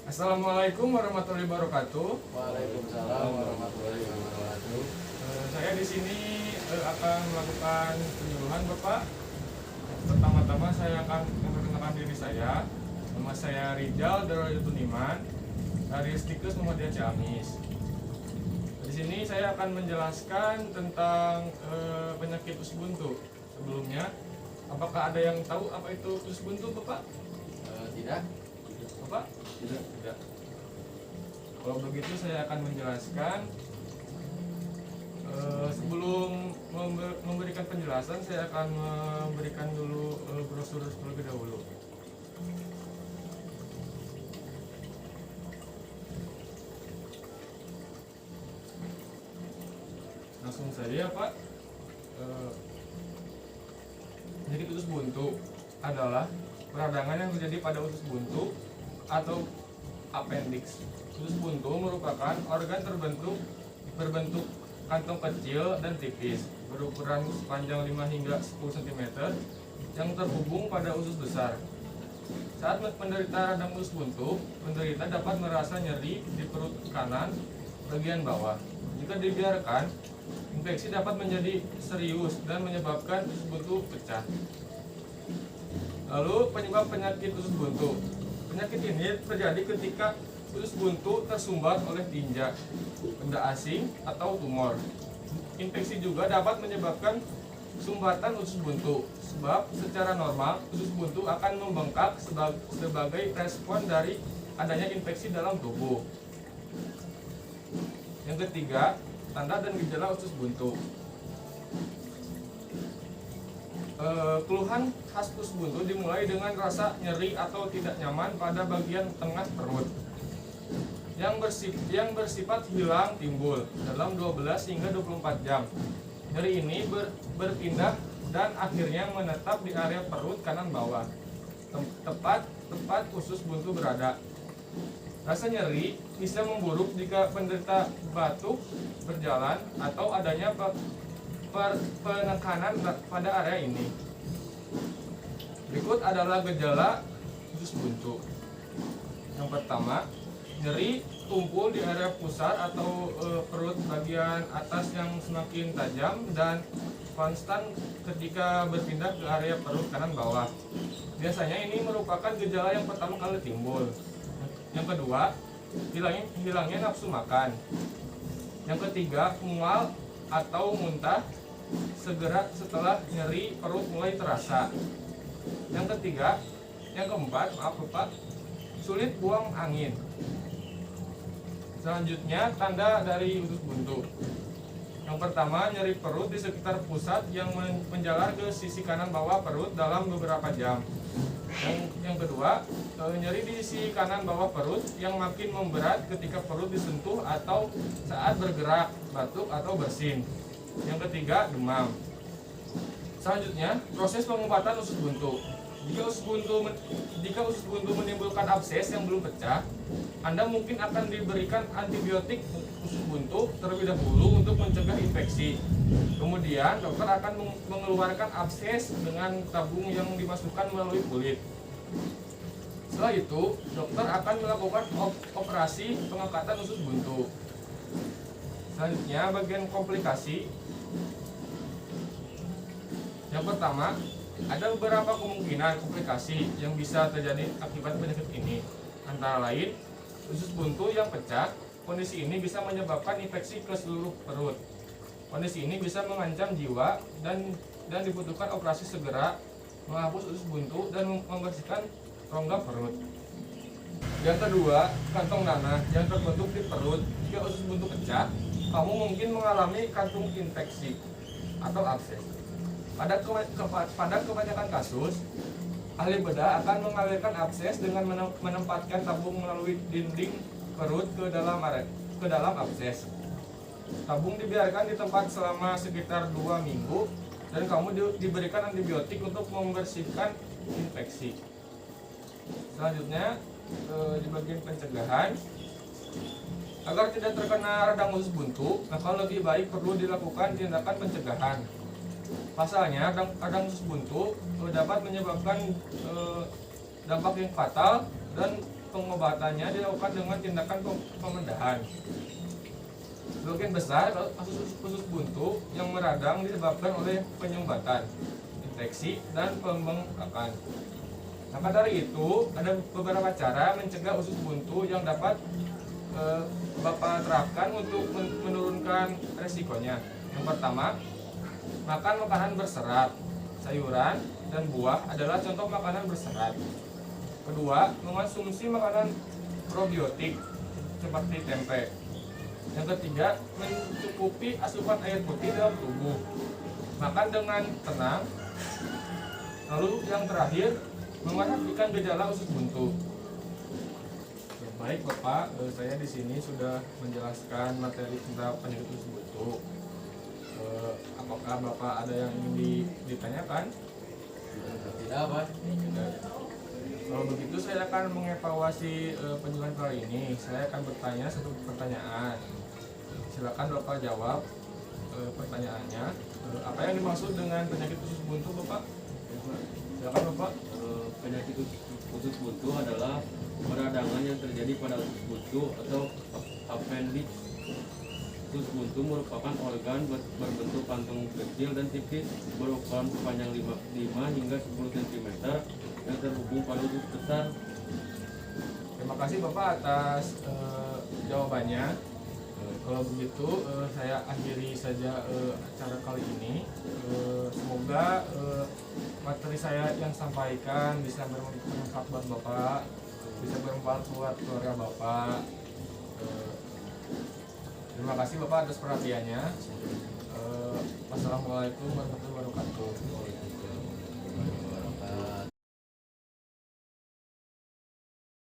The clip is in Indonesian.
Assalamualaikum warahmatullahi wabarakatuh. Waalaikumsalam warahmatullahi wabarakatuh. Saya di sini akan melakukan penyuluhan Bapak. Pertama-tama saya akan memperkenalkan diri saya. Nama saya Rijal Darul Iman dari Stikes Muhammadiyah Ciamis. Di sini saya akan menjelaskan tentang penyakit usus buntu. Sebelumnya, apakah ada yang tahu apa itu usus buntu, Bapak? Tidak. Bapak? Tidak. Kalau begitu saya akan menjelaskan. Sebelum memberikan penjelasan, saya akan memberikan dulu brosur terlebih dahulu. Langsung saja Pak. Penyakit usus buntu adalah peradangan yang terjadi pada usus buntu atau appendix. Usus buntu merupakan organ berbentuk kantong kecil dan tipis, berukuran sepanjang 5 hingga 10 cm yang terhubung pada usus besar. Saat menderita radang usus buntu, penderita dapat merasa nyeri di perut kanan bagian bawah. Jika dibiarkan, infeksi dapat menjadi serius dan menyebabkan usus buntu pecah. Lalu penyebab penyakit usus buntu. Penyakit ini terjadi ketika usus buntu tersumbat oleh tinja, benda asing, atau tumor. Infeksi juga dapat menyebabkan sumbatan usus buntu, sebab secara normal usus buntu akan membengkak sebagai respon dari adanya infeksi dalam tubuh. Yang ketiga, tanda dan gejala usus buntu. Keluhan khas usus buntu dimulai dengan rasa nyeri atau tidak nyaman pada bagian tengah perut yang bersifat hilang timbul dalam 12 hingga 24 jam. Nyeri ini berpindah dan akhirnya menetap di area perut kanan bawah, tepat usus buntu berada. Rasa nyeri bisa memburuk jika penderita batuk, berjalan, atau adanya penekanan pada area ini. Berikut adalah gejala usus buntu. Yang pertama, nyeri tumpul di area pusar atau perut bagian atas yang semakin tajam dan konstan ketika berpindah ke area perut kanan bawah. Biasanya ini merupakan gejala yang pertama kali timbul. Yang kedua, hilangnya nafsu makan. Yang ketiga, mual atau muntah segera setelah nyeri perut mulai terasa. Yang keempat, sulit buang angin. Selanjutnya, tanda dari usus buntu. Yang pertama, nyeri perut di sekitar pusat yang menjalar ke sisi kanan bawah perut dalam beberapa jam. Yang kedua, nyeri di sisi kanan bawah perut yang makin memberat ketika perut disentuh atau saat bergerak, batuk atau bersin. Yang ketiga, demam. Selanjutnya, proses pengobatan usus buntu. Jika usus buntu menimbulkan abses yang belum pecah, Anda mungkin akan diberikan antibiotik usus buntu terlebih dahulu untuk mencegah infeksi. Kemudian, dokter akan mengeluarkan abses dengan tabung yang dimasukkan melalui kulit. Setelah itu, dokter akan melakukan operasi pengangkatan usus buntu. Selanjutnya, bagian komplikasi. Yang pertama, ada beberapa kemungkinan komplikasi yang bisa terjadi akibat penyakit ini. Antara lain, usus buntu yang pecah. Kondisi ini bisa menyebabkan infeksi ke seluruh perut. Kondisi ini bisa mengancam jiwa dan dibutuhkan operasi segera menghapus usus buntu dan membersihkan rongga perut. Yang kedua, kantong nanah yang terbentuk di perut. Jika usus buntu pecah, kamu mungkin mengalami kantung infeksi atau abses. Pada kebanyakan kasus, ahli bedah akan mengalirkan abses dengan menempatkan tabung melalui dinding perut ke dalam abses. Tabung dibiarkan di tempat selama sekitar 2 minggu dan kamu diberikan antibiotik untuk membersihkan infeksi. Selanjutnya, di bagian pencegahan, agar tidak terkena radang usus buntu, maka lebih baik perlu dilakukan tindakan pencegahan. Pasalnya, radang usus buntu dapat menyebabkan dampak yang fatal dan pengobatannya dilakukan dengan tindakan pemedahan. Sebagian besar kasus usus buntu yang meradang disebabkan oleh penyumbatan, infeksi, dan pembengkakan. Maka dari itu, ada beberapa cara mencegah usus buntu yang dapat Bapak terapkan untuk menurunkan resikonya. Yang pertama, makan makanan berserat. Sayuran dan buah adalah contoh makanan berserat. Kedua, mengonsumsi makanan probiotik seperti tempe. Yang ketiga, mencukupi asupan air putih dalam tubuh. Makan dengan tenang. Lalu yang terakhir, memperhatikan gejala usus buntu. Ya, baik Bapak, saya di sini sudah menjelaskan materi tentang penyakit usus buntu. Apakah Bapak ada yang ingin ditanyakan? Tidak, Pak. Kalau begitu saya akan mengevaluasi penjelasan kali ini. Saya akan bertanya satu pertanyaan. Silakan Bapak jawab pertanyaannya. Apa yang dimaksud dengan penyakit usus buntu, Bapak? Silakan Bapak. Penyakit usus buntu adalah peradangan yang terjadi pada usus buntu atau appendix. Usus buntu merupakan organ berbentuk kantung kecil dan tipis berukuran sepanjang 5 hingga 10 cm yang terhubung pada usus besar. Terima kasih Bapak atas jawabannya. Kalau begitu saya akhiri saja acara kali ini. Semoga materi saya yang sampaikan bisa bermanfaat buat Bapak, bisa bermanfaat buat keluarga Bapak. Terima kasih Bapak atas perhatiannya. Wassalamualaikum warahmatullahi wabarakatuh.